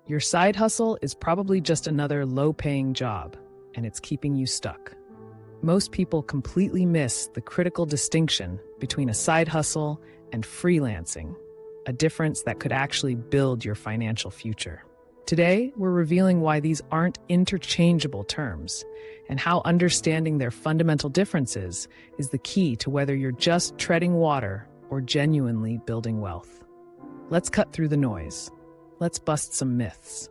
Your side hustle is probably just another low-paying job, and it's keeping you stuck. Most people completely miss the critical distinction between a side hustle and freelancing, a difference that could actually build your financial future. Today, we're revealing why these aren't interchangeable terms and how understanding their fundamental differences is the key to whether you're just treading water or genuinely building wealth. Let's cut through the noise. Let's bust some myths.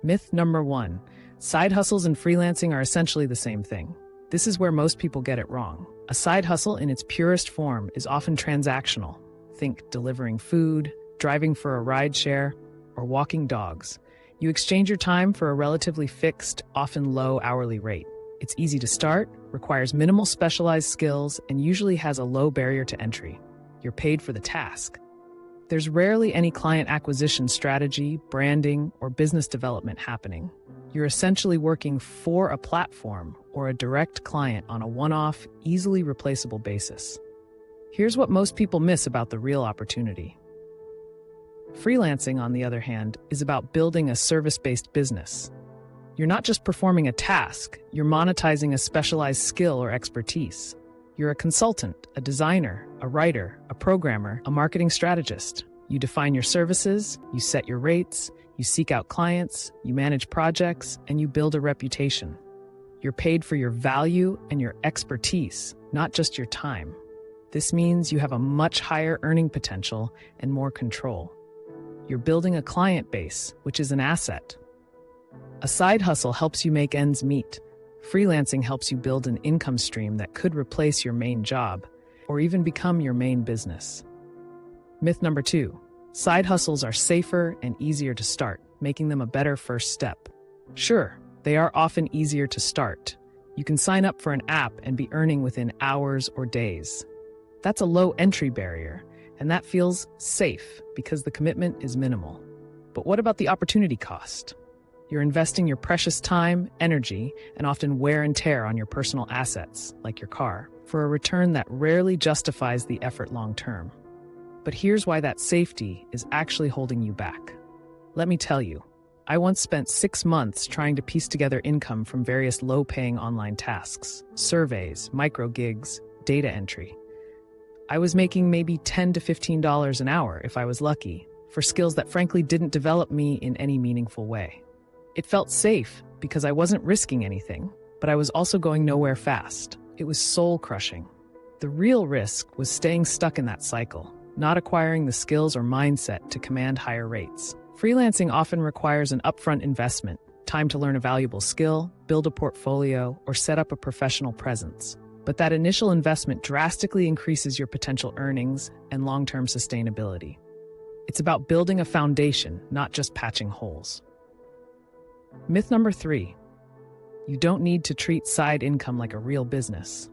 Myth number 1, side hustles and freelancing are essentially the same thing. This is where most people get it wrong. A side hustle in its purest form is often transactional. Think delivering food, driving for a rideshare, or walking dogs. You exchange your time for a relatively fixed, often low hourly rate. It's easy to start, requires minimal specialized skills, and usually has a low barrier to entry. You're paid for the task. There's rarely any client acquisition strategy, branding, or business development happening. You're essentially working for a platform or a direct client on a one-off, easily replaceable basis. Here's what most people miss about the real opportunity. Freelancing, on the other hand, is about building a service-based business. You're not just performing a task, you're monetizing a specialized skill or expertise. You're a consultant, a designer, a writer, a programmer, a marketing strategist. You define your services, you set your rates, you seek out clients, you manage projects, and you build a reputation. You're paid for your value and your expertise, not just your time. This means you have a much higher earning potential and more control. You're building a client base, which is an asset. A side hustle helps you make ends meet. Freelancing helps you build an income stream that could replace your main job or even become your main business. Myth number 2, side hustles are safer and easier to start, making them a better first step. Sure, they are often easier to start. You can sign up for an app and be earning within hours or days. That's a low entry barrier, and that feels safe because the commitment is minimal. But what about the opportunity cost? You're investing your precious time, energy, and often wear and tear on your personal assets, like your car, for a return that rarely justifies the effort long term. But here's why that safety is actually holding you back. Let me tell you, I once spent 6 months trying to piece together income from various low-paying online tasks, surveys, micro gigs, data entry. I was making maybe $10 to $15 an hour if I was lucky, for skills that frankly didn't develop me in any meaningful way. It felt safe because I wasn't risking anything, but I was also going nowhere fast. It was soul-crushing. The real risk was staying stuck in that cycle, not acquiring the skills or mindset to command higher rates. Freelancing often requires an upfront investment, time to learn a valuable skill, build a portfolio, or set up a professional presence. But that initial investment drastically increases your potential earnings and long-term sustainability. It's about building a foundation, not just patching holes. Myth number 3, you don't need to treat side income like a real business.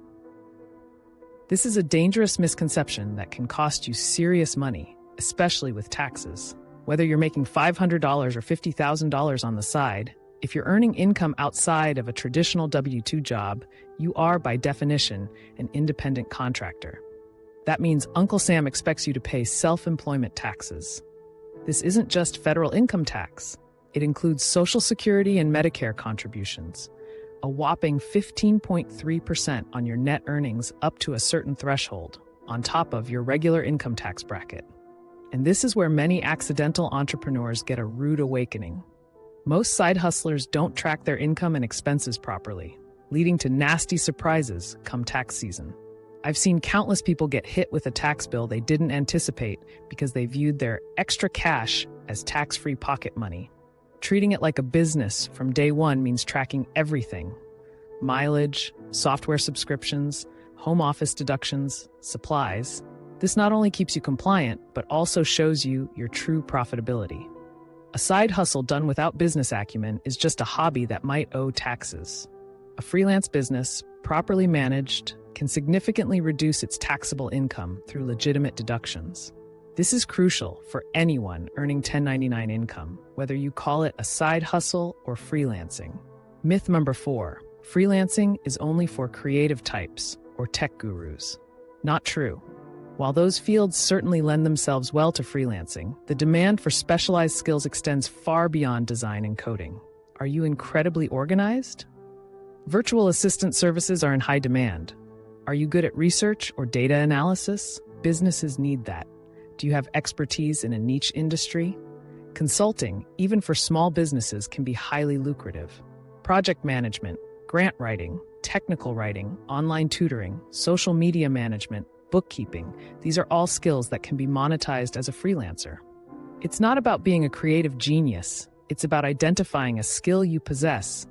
This is a dangerous misconception that can cost you serious money, especially with taxes. Whether you're making $500 or $50,000 on the side, if you're earning income outside of a traditional W-2 job, you are, by definition, an independent contractor. That means Uncle Sam expects you to pay self-employment taxes. This isn't just federal income tax. It includes Social Security and Medicare contributions, a whopping 15.3% on your net earnings up to a certain threshold, on top of your regular income tax bracket. And this is where many accidental entrepreneurs get a rude awakening. Most side hustlers don't track their income and expenses properly, leading to nasty surprises come tax season. I've seen countless people get hit with a tax bill they didn't anticipate because they viewed their extra cash as tax-free pocket money. Treating it like a business from day one means tracking everything: mileage, software subscriptions, home office deductions, supplies. This not only keeps you compliant, but also shows you your true profitability. A side hustle done without business acumen is just a hobby that might owe taxes. A freelance business, properly managed, can significantly reduce its taxable income through legitimate deductions. This is crucial for anyone earning 1099 income, whether you call it a side hustle or freelancing. Myth number 4, freelancing is only for creative types or tech gurus. Not true. While those fields certainly lend themselves well to freelancing, the demand for specialized skills extends far beyond design and coding. Are you incredibly organized? Virtual assistant services are in high demand. Are you good at research or data analysis? Businesses need that. Do you have expertise in a niche industry? Consulting, even for small businesses, can be highly lucrative. Project management, grant writing, technical writing, online tutoring, social media management, bookkeeping, these are all skills that can be monetized as a freelancer. It's not about being a creative genius. It's about identifying a skill you possess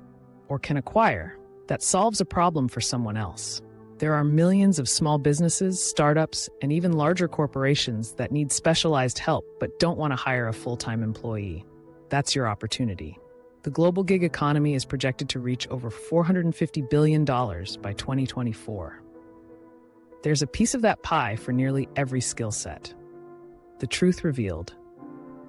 or can acquire that solves a problem for someone else. There are millions of small businesses, startups, and even larger corporations that need specialized help but don't want to hire a full-time employee. That's your opportunity. The global gig economy is projected to reach over $450 billion by 2024. There's a piece of that pie for nearly every skill set. The truth revealed.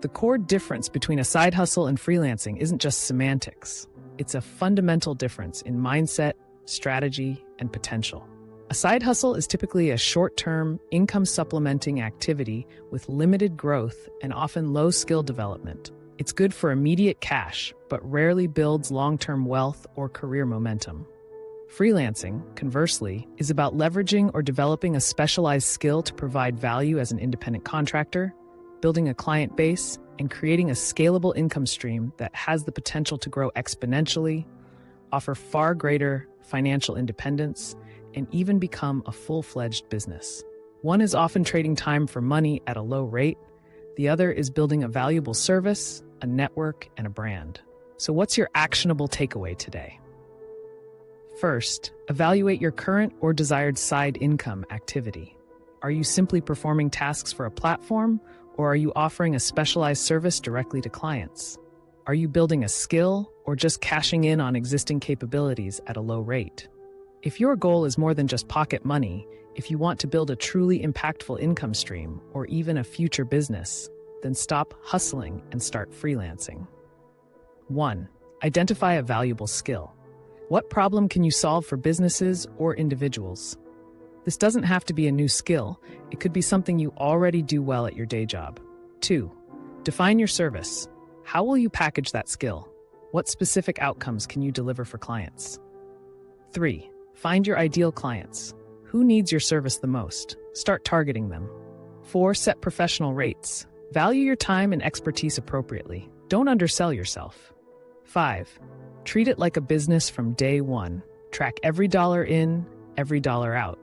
The core difference between a side hustle and freelancing isn't just semantics. It's a fundamental difference in mindset, strategy, and potential. A side hustle is typically a short-term, income-supplementing activity with limited growth and often low skill development. It's good for immediate cash, but rarely builds long-term wealth or career momentum. Freelancing, conversely, is about leveraging or developing a specialized skill to provide value as an independent contractor, building a client base, and creating a scalable income stream that has the potential to grow exponentially, offer far greater financial independence, and even become a full-fledged business. One is often trading time for money at a low rate. The other is building a valuable service, a network, and a brand. So what's your actionable takeaway today? First, evaluate your current or desired side income activity. Are you simply performing tasks for a platform, or are you offering a specialized service directly to clients? Are you building a skill, or just cashing in on existing capabilities at a low rate? If your goal is more than just pocket money, if you want to build a truly impactful income stream, or even a future business, then stop hustling and start freelancing. 1. Identify a valuable skill. What problem can you solve for businesses or individuals? This doesn't have to be a new skill. It could be something you already do well at your day job. 2. Define your service. How will you package that skill? What specific outcomes can you deliver for clients? 3. Find your ideal clients. Who needs your service the most? Start targeting them. 4. Set professional rates. Value your time and expertise appropriately. Don't undersell yourself. 5. Treat it like a business from day one. Track every dollar in, every dollar out.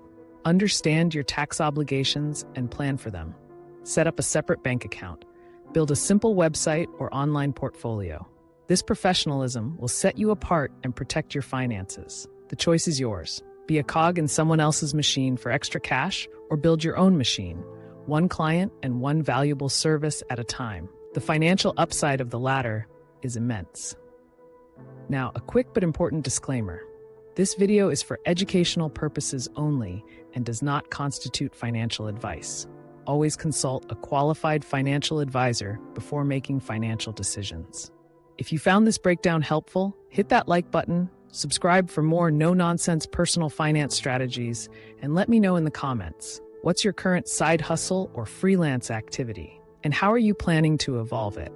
Understand your tax obligations and plan for them. Set up a separate bank account. Build a simple website or online portfolio. This professionalism will set you apart and protect your finances. The choice is yours. Be a cog in someone else's machine for extra cash, or build your own machine, one client and one valuable service at a time. The financial upside of the latter is immense. Now, a quick but important disclaimer. This video is for educational purposes only and does not constitute financial advice. Always consult a qualified financial advisor before making financial decisions. If you found this breakdown helpful, hit that like button, subscribe for more no-nonsense personal finance strategies, and let me know in the comments, what's your current side hustle or freelance activity? And how are you planning to evolve it?